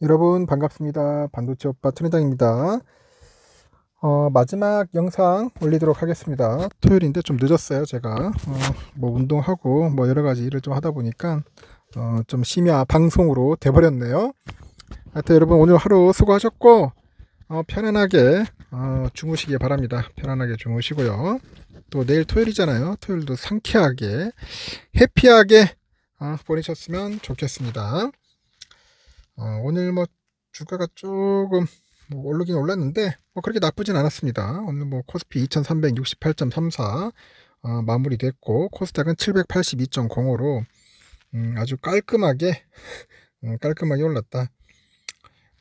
여러분 반갑습니다. 반도체 오빠 천회장입니다. 마지막 영상 올리도록 하겠습니다. 토요일인데 좀 늦었어요. 제가 뭐 운동하고 뭐 여러가지 일을 좀 하다 보니까 좀 심야 방송으로 돼버렸네요. 하여튼 여러분 오늘 하루 수고하셨고 편안하게 주무시기 바랍니다. 편안하게 주무시고요. 또 내일 토요일이잖아요. 토요일도 상쾌하게 해피하게 보내셨으면 좋겠습니다. 오늘 뭐 주가가 조금 뭐 오르긴 올랐는데 뭐 그렇게 나쁘진 않았습니다. 오늘 뭐 코스피 2368.34 마무리됐고 코스닥은 782.05로 아주 깔끔하게 깔끔하게 올랐다.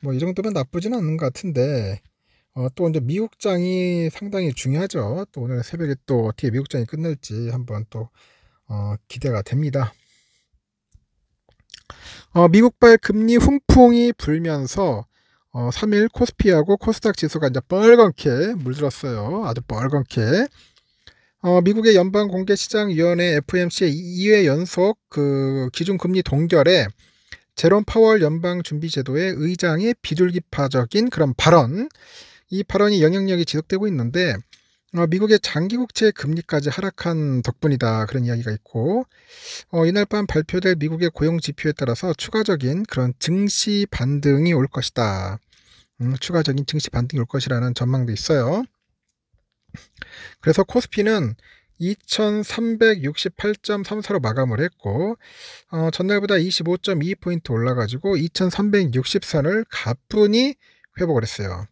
뭐 이 정도면 나쁘진 않은 것 같은데 또 이제 미국장이 상당히 중요하죠. 또 오늘 새벽에 또 어떻게 미국장이 끝날지 한번 또 기대가 됩니다. 미국발 금리 훈풍이 불면서 3일 코스피하고 코스닥 지수가 이제 빨갛게 물들었어요. 아주 빨갛게. 미국의 연방공개시장위원회 FOMC의 2회 연속 그 기준금리 동결에 제롬 파월 연방준비제도의 의장의 비둘기파적인 그런 발언, 이 발언이 영향력이 지속되고 있는데 미국의 장기국채 금리까지 하락한 덕분이다, 그런 이야기가 있고 이날 밤 발표될 미국의 고용지표에 따라서 추가적인 그런 증시 반등이 올 것이다. 추가적인 증시 반등이 올 것이라는 전망도 있어요. 그래서 코스피는 2368.34로 마감을 했고 전날보다 25.22포인트 올라가지고 2360선을 가뿐히 회복을 했어요.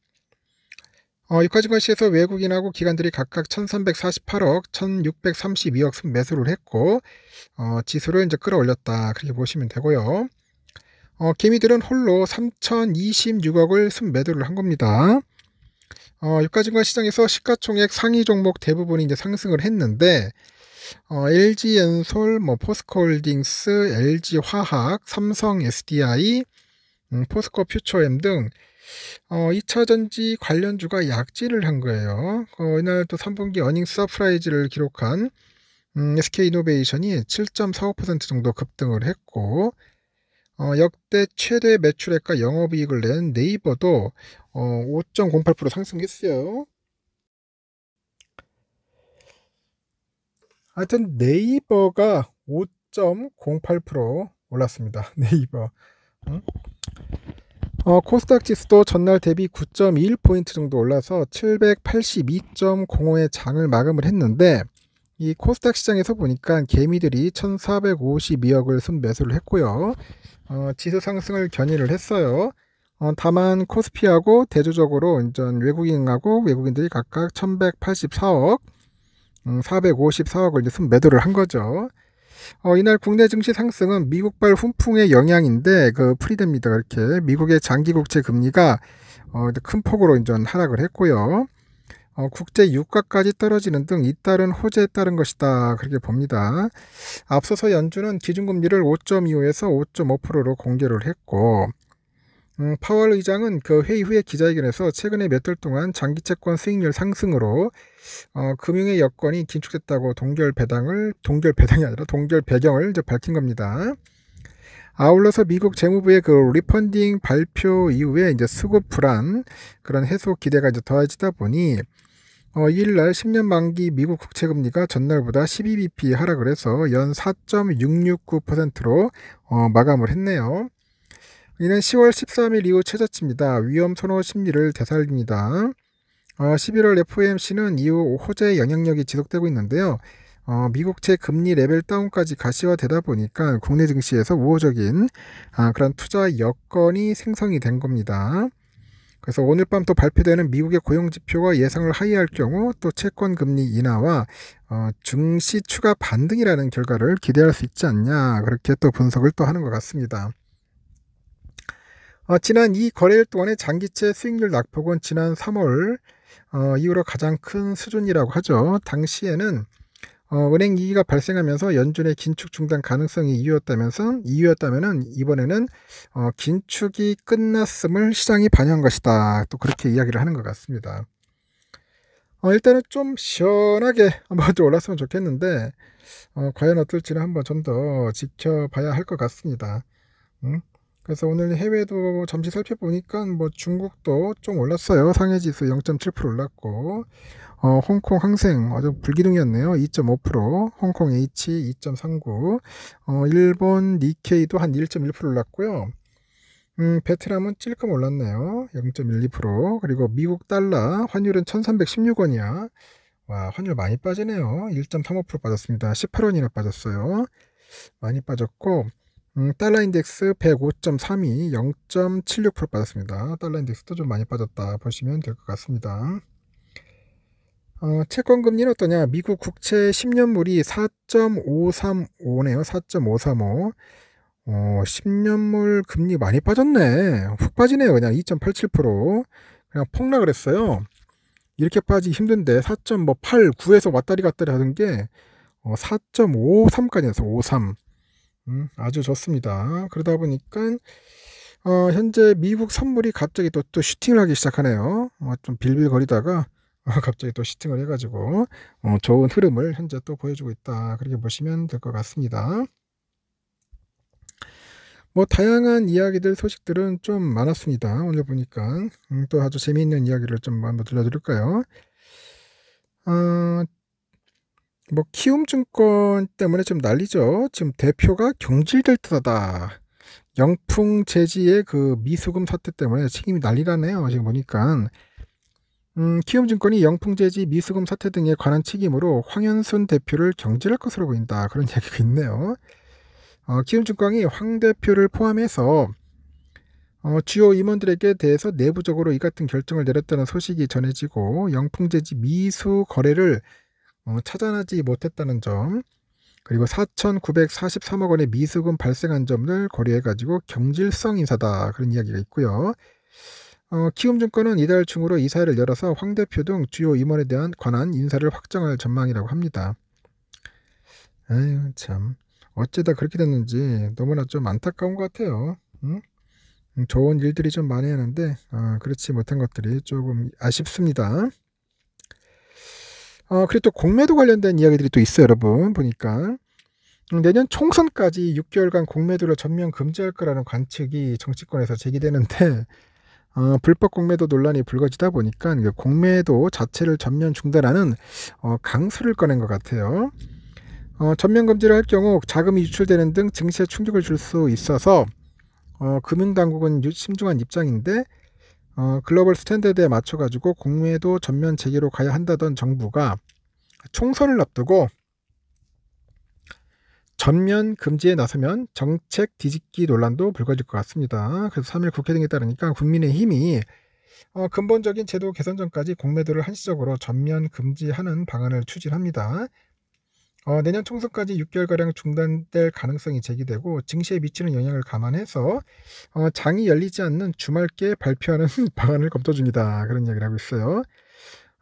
유가증권시에서 외국인하고 기관들이 각각 1348억, 1632억 순매수를 했고 지수를 이제 끌어올렸다, 그렇게 보시면 되고요. 개미들은 홀로 3026억을 순매도를 한 겁니다. 유가증권시장에서 시가총액 상위 종목 대부분이 이제 상승을 했는데 LG엔솔, 뭐 포스코홀딩스, LG화학, 삼성 SDI, 포스코 퓨처엠 등 2차전지 관련주가 약진을 한 거예요. 이날 또 3분기 어닝 서프라이즈를 기록한 SK이노베이션이 7.45% 정도 급등을 했고 역대 최대 매출액과 영업이익을 낸 네이버도 5.08% 상승했어요. 하여튼 네이버가 5.08% 올랐습니다. 네이버. 코스닥 지수도 전날 대비 9.21포인트 정도 올라서 782.05의 장을 마감을 했는데 이 코스닥 시장에서 보니까 개미들이 1452억을 순매수를 했고요. 지수 상승을 견인을 했어요. 다만 코스피하고 대조적으로 외국인하고 외국인들이 각각 1184억, 454억을 이제 순매도를 한 거죠. 이날 국내 증시 상승은 미국발 훈풍의 영향인데 풀이됩니다. 이렇게 미국의 장기 국채 금리가 큰 폭으로 이제 하락을 했고요. 국제 유가까지 떨어지는 등 잇따른 호재에 따른 것이다, 그렇게 봅니다. 앞서서 연준은 기준금리를 5.25에서 5.5%로 공개를 했고 파월 의장은 그 회의 후에 기자회견에서 최근에 몇 달 동안 장기채권 수익률 상승으로 금융의 여건이 긴축됐다고 동결 배경을 이제 밝힌 겁니다. 아울러서 미국 재무부의 그 리펀딩 발표 이후에 이제 수급 불안, 그런 해소 기대가 이제 더해지다 보니 2일날 10년 만기 미국 국채금리가 전날보다 12bp 하락을 해서 연 4.669%로 마감을 했네요. 이는 10월 13일 이후 최저치입니다. 위험 선호 심리를 되살립니다. 11월 FOMC는 이후 호재의 영향력이 지속되고 있는데요. 미국채 금리 레벨 다운까지 가시화되다 보니까 국내 증시에서 우호적인 그런 투자 여건이 생성이 된 겁니다. 그래서 오늘 밤 또 발표되는 미국의 고용지표가 예상을 하회할 경우 또 채권금리 인하와 증시 추가 반등이라는 결과를 기대할 수 있지 않냐, 그렇게 또 분석을 또 하는 것 같습니다. 지난 이 거래일 동안의 장기채 수익률 낙폭은 지난 3월 이후로 가장 큰 수준이라고 하죠. 당시에는 은행 위기가 발생하면서 연준의 긴축 중단 가능성이 이유였다면은 이번에는 긴축이 끝났음을 시장이 반영한 것이다, 또 그렇게 이야기를 하는 것 같습니다. 일단은 좀 시원하게 한번 좀 올랐으면 좋겠는데 과연 어떨지는 한번 좀 더 지켜봐야 할 것 같습니다. 그래서 오늘 해외도 잠시 살펴보니까 뭐 중국도 좀 올랐어요. 상해지수 0.7% 올랐고, 홍콩 항생 아주 불기둥이었네요. 2.5%, 홍콩 H 2.39, 일본 니케이도 한 1.1% 올랐고요. 베트남은 찔끔 올랐네요. 0.12%. 그리고 미국 달러 환율은 1316원이야. 와, 환율 많이 빠지네요. 1.35% 빠졌습니다. 18원이나 빠졌어요. 많이 빠졌고, 달러 인덱스 105.32, 0.76% 빠졌습니다. 달러 인덱스도 좀 많이 빠졌다 보시면 될 것 같습니다. 채권 금리는 어떠냐? 미국 국채 10년물이 4.535네요. 4.535. 10년물 금리 많이 빠졌네. 훅 빠지네요. 그냥 2.87%. 그냥 폭락을 했어요. 이렇게 빠지기 힘든데 4.8, 9에서 왔다리 갔다리 하던 게 4.53까지 해서 53. 아주 좋습니다. 그러다 보니까 현재 미국 선물이 갑자기 또 슈팅을 하기 시작하네요. 좀 빌빌거리다가 갑자기 또 슈팅을 해가지고 좋은 흐름을 현재 또 보여주고 있다. 그렇게 보시면 될 것 같습니다. 뭐 다양한 이야기들 소식들은 좀 많았습니다. 오늘 보니까 또 아주 재미있는 이야기를 좀 한번 들려드릴까요? 뭐 키움증권 때문에 좀 난리죠. 지금 대표가 경질될 듯하다. 영풍재지의 그 미수금 사태 때문에 책임이 난리라네요. 지금 보니까 키움증권이 영풍재지 미수금 사태 등에 관한 책임으로 황현순 대표를 경질할 것으로 보인다. 그런 이야기가 있네요. 키움증권이 황 대표를 포함해서 주요 임원들에게 대해서 내부적으로 이 같은 결정을 내렸다는 소식이 전해지고 영풍재지 미수 거래를 차단하지 못했다는 점, 그리고 4,943억 원의 미수금 발생한 점을 고려해가지고 경질성 인사다. 그런 이야기가 있고요. 키움증권은 이달 중으로 이사회를 열어서 황 대표 등 주요 임원에 대한 관한 인사를 확정할 전망이라고 합니다. 아유 참, 어째다 그렇게 됐는지 너무나 좀 안타까운 것 같아요. 좋은 일들이 좀 많이 하는데 그렇지 못한 것들이 조금 아쉽습니다. 그리고 또 공매도 관련된 이야기들이 또 있어요. 여러분 보니까 내년 총선까지 6개월간 공매도를 전면 금지할 거라는 관측이 정치권에서 제기되는데 불법 공매도 논란이 불거지다 보니까 공매도 자체를 전면 중단하는 강수를 꺼낸 것 같아요. 전면 금지를 할 경우 자금이 유출되는 등 증시에 충격을 줄 수 있어서 금융당국은 신중한 입장인데 글로벌 스탠다드에 맞춰가지고 공매도 전면 재개로 가야 한다던 정부가 총선을 앞두고 전면 금지에 나서면 정책 뒤집기 논란도 불거질 것 같습니다. 그래서 3일 국회 등에 따르니까 국민의힘이 근본적인 제도 개선 전까지 공매도를 한시적으로 전면 금지하는 방안을 추진합니다. 내년 총선까지 6개월가량 중단될 가능성이 제기되고 증시에 미치는 영향을 감안해서 장이 열리지 않는 주말께 발표하는 방안을 검토 중이다. 그런 이야기를 하고 있어요.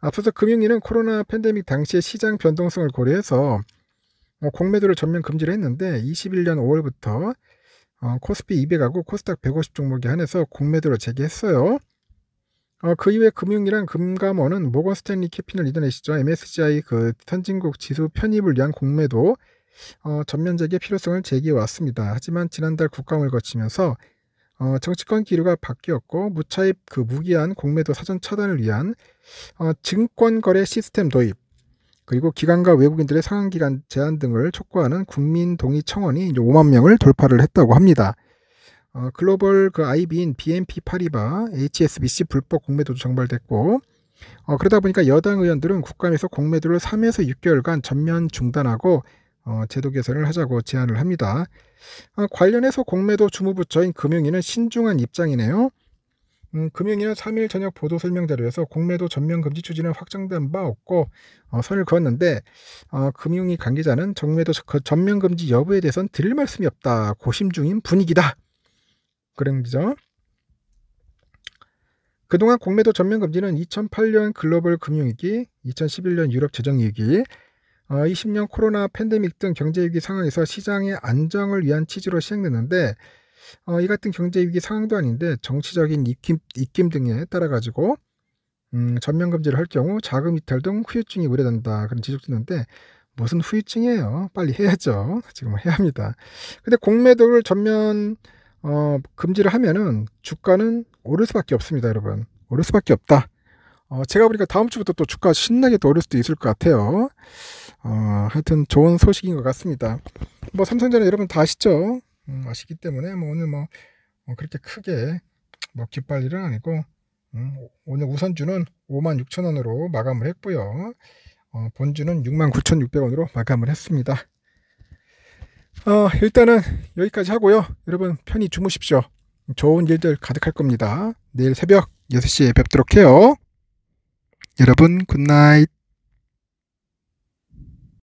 앞서서 금융위는 코로나 팬데믹 당시의 시장 변동성을 고려해서 공매도를 전면 금지를 했는데 21년 5월부터 코스피 200하고 코스닥 150 종목에 한해서 공매도를 재개했어요. 그 이후에 금융이랑 금감원은 모건 스탠리 캐피널 이더넷이죠. MSCI 그 선진국 지수 편입을 위한 공매도 전면 재개 필요성을 제기해 왔습니다. 하지만 지난달 국감을 거치면서 정치권 기류가 바뀌었고 무차입 그 무기한 공매도 사전 차단을 위한 증권거래 시스템 도입, 그리고 기관과 외국인들의 상한기간 제한 등을 촉구하는 국민동의 청원이 이제 5만 명을 돌파를 했다고 합니다. 글로벌 그 IB인 BNP 파리바, HSBC 불법 공매도도 적발됐고 그러다 보니까 여당 의원들은 국감에서 공매도를 3에서 6개월간 전면 중단하고 제도 개선을 하자고 제안을 합니다. 관련해서 공매도 주무부처인 금융위는 신중한 입장이네요. 금융위는 3일 저녁 보도 설명 자료에서 공매도 전면 금지 추진은 확정된 바 없고 선을 그었는데 금융위 관계자는 정매도 전면 금지 여부에 대해서는 드릴 말씀이 없다. 고심 중인 분위기다. 그런 거죠. 그동안 공매도 전면 금지는 2008년 글로벌 금융위기, 2011년 유럽 재정위기, 20년 코로나 팬데믹 등 경제위기 상황에서 시장의 안정을 위한 취지로 시행됐는데 이 같은 경제위기 상황도 아닌데 정치적인 입김 등에 따라 가지고 전면 금지를 할 경우 자금 이탈 등 후유증이 우려된다. 그런 지적도 있는데 무슨 후유증이에요? 빨리 해야죠. 지금 해야 합니다. 근데 공매도를 전면 금지를 하면은 주가는 오를 수밖에 없습니다, 여러분. 오를 수밖에 없다. 제가 보니까 다음 주부터 또 주가 신나게 또 오를 수도 있을 것 같아요. 하여튼 좋은 소식인 것 같습니다. 뭐 삼성전자 여러분 다 아시죠? 아시기 때문에 뭐 오늘 뭐 그렇게 크게 뭐 기빨 일은 아니고 오늘 우선주는 56,000원으로 마감을 했고요. 본주는 69,600원으로 마감을 했습니다. 일단은 여기까지 하고요. 여러분 편히 주무십시오. 좋은 일들 가득할 겁니다. 내일 새벽 6시에 뵙도록 해요. 여러분 굿나잇.